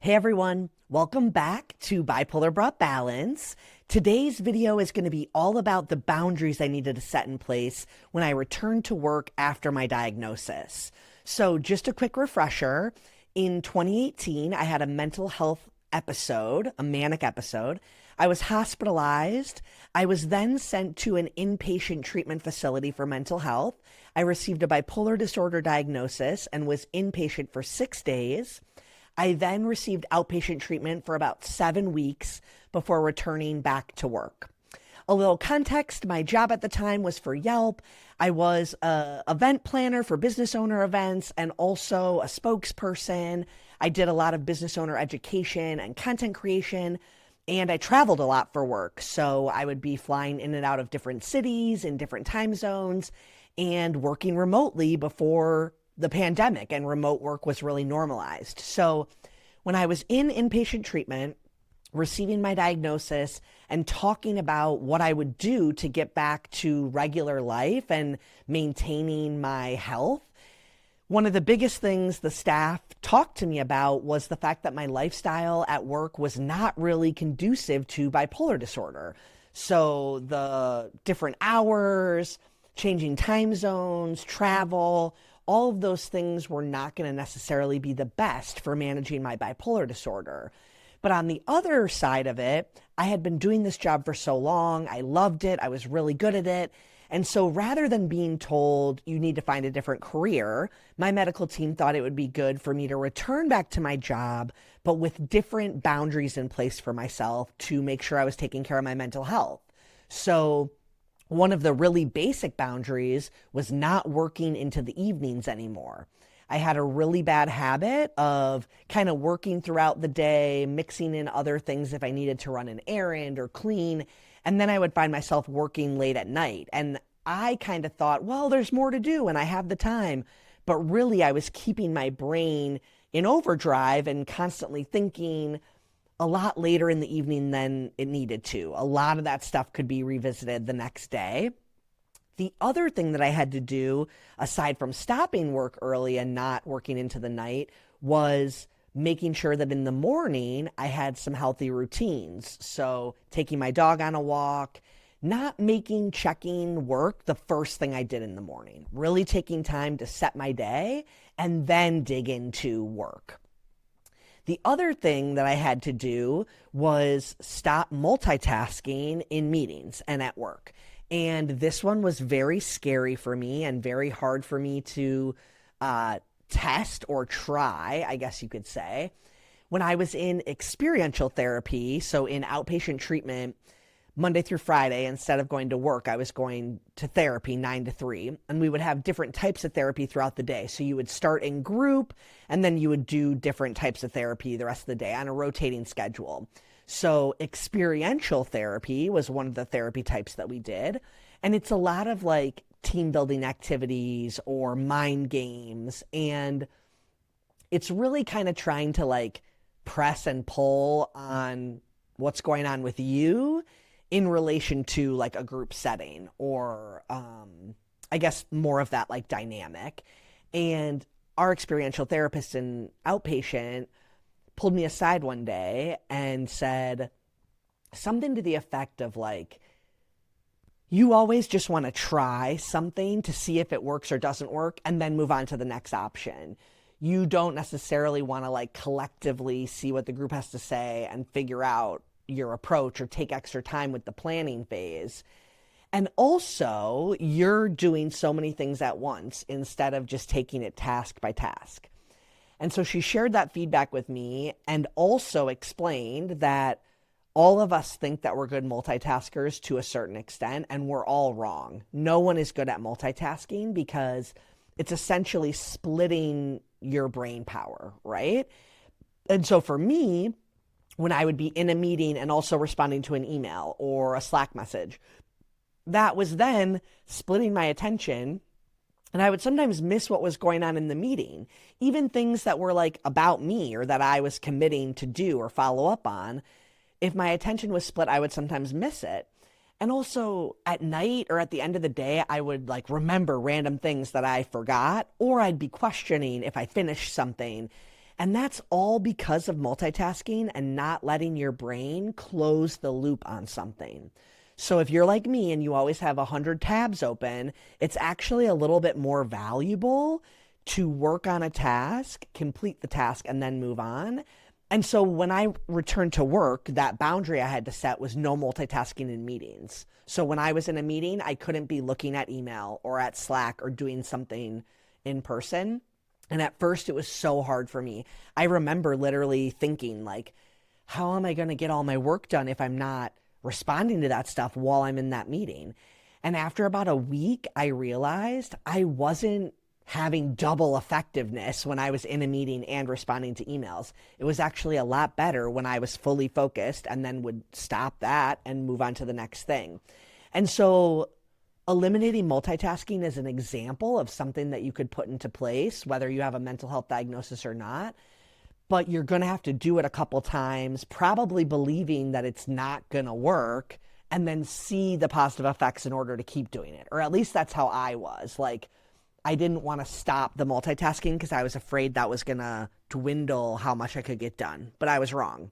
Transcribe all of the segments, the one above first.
Hey everyone, welcome back to Bipolar Brought Balance. Today's video is going to be all about the boundaries I needed to set in place when I returned to work after my diagnosis. So just a quick refresher, in 2018, I had a mental health episode, a manic episode. I was hospitalized. I was then sent to an inpatient treatment facility for mental health. I received a bipolar disorder diagnosis and was inpatient for 6 days. I then received outpatient treatment for about 7 weeks before returning back to work. A little context, my job at the time was for Yelp. I was an event planner for business owner events and also a spokesperson. I did a lot of business owner education and content creation, and I traveled a lot for work. So I would be flying in and out of different cities in different time zones and working remotely before the pandemic, and remote work was really normalized. So when I was in inpatient treatment, receiving my diagnosis and talking about what I would do to get back to regular life and maintaining my health, one of the biggest things the staff talked to me about was the fact that my lifestyle at work was not really conducive to bipolar disorder. So the different hours, changing time zones, travel, all of those things were not going to necessarily be the best for managing my bipolar disorder. But on the other side of it, I had been doing this job for so long. I loved it. I was really good at it. And so rather than being told you need to find a different career, my medical team thought it would be good for me to return back to my job, but with different boundaries in place for myself to make sure I was taking care of my mental health. So one of the really basic boundaries was not working into the evenings anymore. I had a really bad habit of kind of working throughout the day, mixing in other things if I needed to run an errand or clean, and then I would find myself working late at night. And I kind of thought, well, there's more to do and I have the time. But really, I was keeping my brain in overdrive and constantly thinking a lot later in the evening than it needed to. A lot of that stuff could be revisited the next day. The other thing that I had to do, aside from stopping work early and not working into the night, was making sure that in the morning I had some healthy routines. So taking my dog on a walk, not making checking work the first thing I did in the morning, really taking time to set my day and then dig into work. The other thing that I had to do was stop multitasking in meetings and at work. And this one was very scary for me and very hard for me to test or try, I guess you could say. When I was in experiential therapy, so in outpatient treatment, Monday through Friday, instead of going to work, I was going to therapy 9 to 3, and we would have different types of therapy throughout the day. So you would start in group, and then you would do different types of therapy the rest of the day on a rotating schedule. So experiential therapy was one of the therapy types that we did. And it's a lot of like team building activities or mind games. And it's really kind of trying to like press and pull on what's going on with you in relation to like a group setting or I guess more of that like dynamic. And our experiential therapist in outpatient pulled me aside one day and said something to the effect of like, you always just want to try something to see if it works or doesn't work and then move on to the next option. You don't necessarily want to like collectively see what the group has to say and figure out your approach or take extra time with the planning phase. And also, you're doing so many things at once instead of just taking it task by task. And so she shared that feedback with me and also explained that all of us think that we're good multitaskers to a certain extent, and we're all wrong. No one is good at multitasking because it's essentially splitting your brain power, right? And so for me, when I would be in a meeting and also responding to an email or a Slack message, that was then splitting my attention. And I would sometimes miss what was going on in the meeting, even things that were like about me or that I was committing to do or follow up on. If my attention was split, I would sometimes miss it. And also at night or at the end of the day, I would like remember random things that I forgot, or I'd be questioning if I finished something. And that's all because of multitasking and not letting your brain close the loop on something. So if you're like me and you always have 100 tabs open, it's actually a little bit more valuable to work on a task, complete the task, and then move on. And so when I returned to work, that boundary I had to set was no multitasking in meetings. So when I was in a meeting, I couldn't be looking at email or at Slack or doing something in person. And at first it was so hard for me. I remember literally thinking like, how am I going to get all my work done if I'm not responding to that stuff while I'm in that meeting? And after about a week, I realized I wasn't having double effectiveness when I was in a meeting and responding to emails. It was actually a lot better when I was fully focused and then would stop that and move on to the next thing. And so eliminating multitasking is an example of something that you could put into place, whether you have a mental health diagnosis or not. But you're going to have to do it a couple times, probably believing that it's not going to work, and then see the positive effects in order to keep doing it. Or at least that's how I was. Like, I didn't want to stop the multitasking because I was afraid that was going to dwindle how much I could get done. But I was wrong.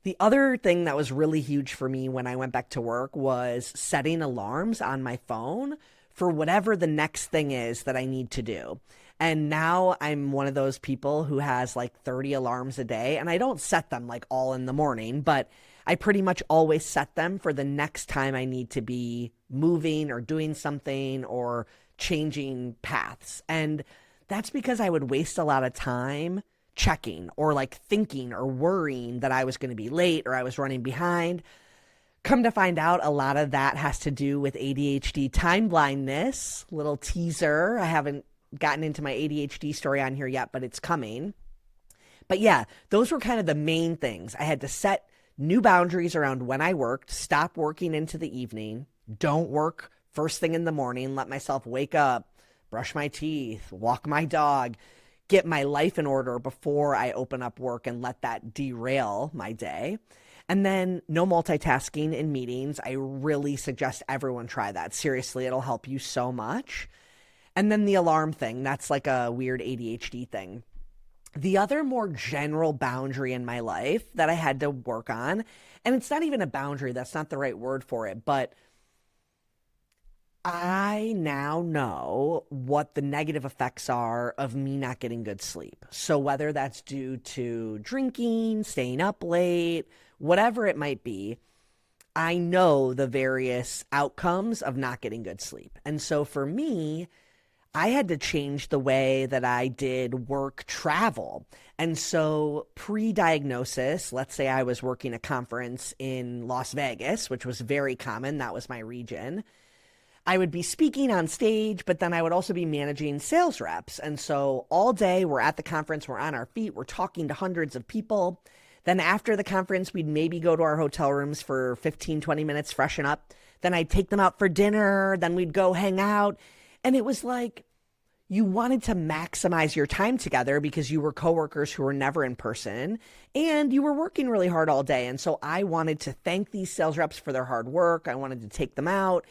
The other thing that was really huge for me when I went back to work was setting alarms on my phone for whatever the next thing is that I need to do. And now I'm one of those people who has like 30 alarms a day, and I don't set them like all in the morning, but I pretty much always set them for the next time I need to be moving or doing something or changing paths. And that's because I would waste a lot of time checking or like thinking or worrying that I was going to be late or I was running behind. Come to find out, a lot of that has to do with ADHD time blindness. Little teaser. I haven't gotten into my ADHD story on here yet, but it's coming. But yeah, those were kind of the main things. I had to set new boundaries around when I worked, stop working into the evening, don't work first thing in the morning, let myself wake up, brush my teeth, walk my dog, get my life in order before I open up work and let that derail my day. And then no multitasking in meetings. I really suggest everyone try that. Seriously, it'll help you so much. And then the alarm thing, that's like a weird ADHD thing. The other more general boundary in my life that I had to work on, and it's not even a boundary, that's not the right word for it, but I now know what the negative effects are of me not getting good sleep. So whether that's due to drinking, staying up late, whatever it might be, I know the various outcomes of not getting good sleep. And so for me, I had to change the way that I did work travel. And so pre-diagnosis, let's say I was working a conference in Las Vegas, which was very common. That was my region. I would be speaking on stage, but then I would also be managing sales reps. And so all day we're at the conference, we're on our feet, we're talking to hundreds of people. Then after the conference, we'd maybe go to our hotel rooms for 15, 20 minutes, freshen up. Then I'd take them out for dinner. Then we'd go hang out. And it was like you wanted to maximize your time together because you were coworkers who were never in person and you were working really hard all day. And so I wanted to thank these sales reps for their hard work. I wanted to take them out.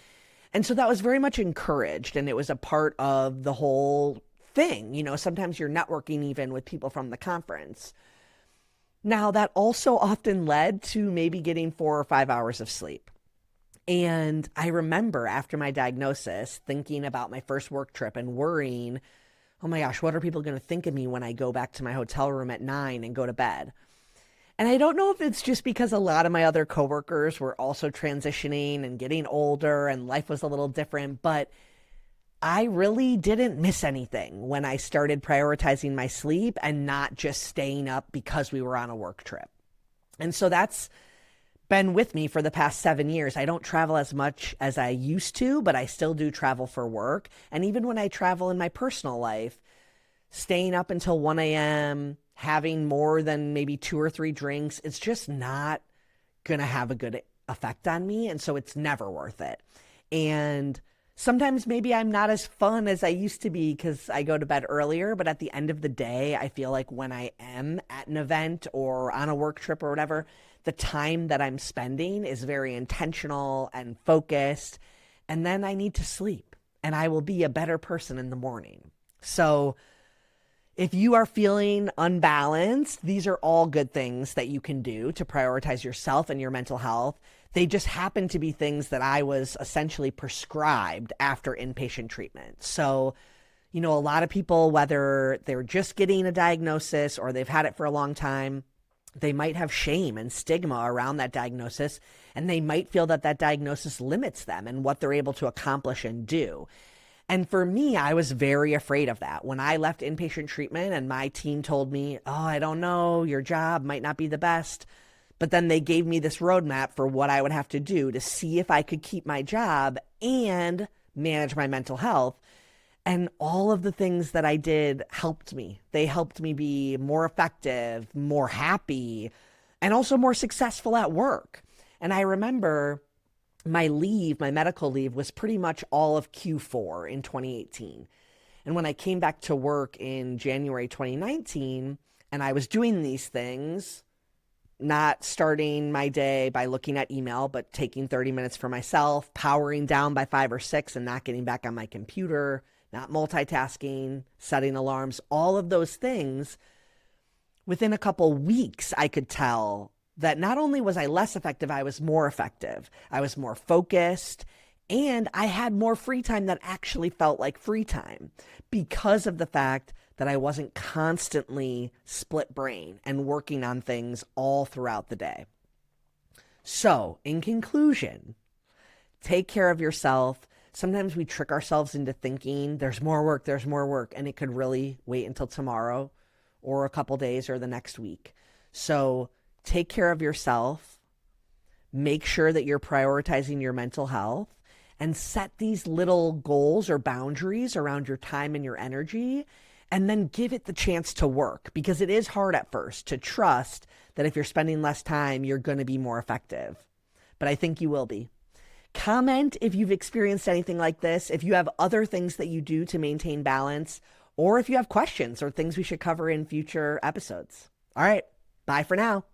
And so that was very much encouraged, and it was a part of the whole thing. You know, sometimes you're networking even with people from the conference. Now, that also often led to maybe getting 4 or 5 hours of sleep. And I remember after my diagnosis thinking about my first work trip and worrying, oh my gosh, what are people going to think of me when I go back to my hotel room at 9 and go to bed? And I don't know if it's just because a lot of my other coworkers were also transitioning and getting older and life was a little different, but I really didn't miss anything when I started prioritizing my sleep and not just staying up because we were on a work trip. And so that's been with me for the past 7 years. I don't travel as much as I used to, but I still do travel for work. And even when I travel in my personal life, staying up until 1 a.m., having more than maybe 2 or 3 drinks, it's just not going to have a good effect on me. And so it's never worth it. And sometimes maybe I'm not as fun as I used to be because I go to bed earlier. But at the end of the day, I feel like when I am at an event or on a work trip or whatever, the time that I'm spending is very intentional and focused. And then I need to sleep and I will be a better person in the morning. So If you are feeling unbalanced, these are all good things that you can do to prioritize yourself and your mental health. They just happen to be things that I was essentially prescribed after inpatient treatment. So, a lot of people, whether they're just getting a diagnosis or they've had it for a long time, they might have shame and stigma around that diagnosis, and they might feel that that diagnosis limits them and what they're able to accomplish and do. And for me, I was very afraid of that. When I left inpatient treatment and my team told me, oh, I don't know, your job might not be the best. But then they gave me this roadmap for what I would have to do to see if I could keep my job and manage my mental health. And all of the things that I did helped me. They helped me be more effective, more happy, and also more successful at work. And I remember my medical leave was pretty much all of Q4 in 2018. And when I came back to work in January 2019, and I was doing these things, not starting my day by looking at email, but taking 30 minutes for myself, powering down by 5 or 6 and not getting back on my computer, not multitasking, setting alarms, all of those things, within a couple weeks, I could tell that not only was I less effective, I was more effective. I was more focused, and I had more free time that actually felt like free time because of the fact that I wasn't constantly split brain and working on things all throughout the day. So, in conclusion, take care of yourself. Sometimes we trick ourselves into thinking there's more work, and it could really wait until tomorrow or a couple days or the next week. So, take care of yourself, make sure that you're prioritizing your mental health, and set these little goals or boundaries around your time and your energy, and then give it the chance to work, because it is hard at first to trust that if you're spending less time, you're going to be more effective. But I think you will be. Comment if you've experienced anything like this, if you have other things that you do to maintain balance, or if you have questions or things we should cover in future episodes. All right, bye for now.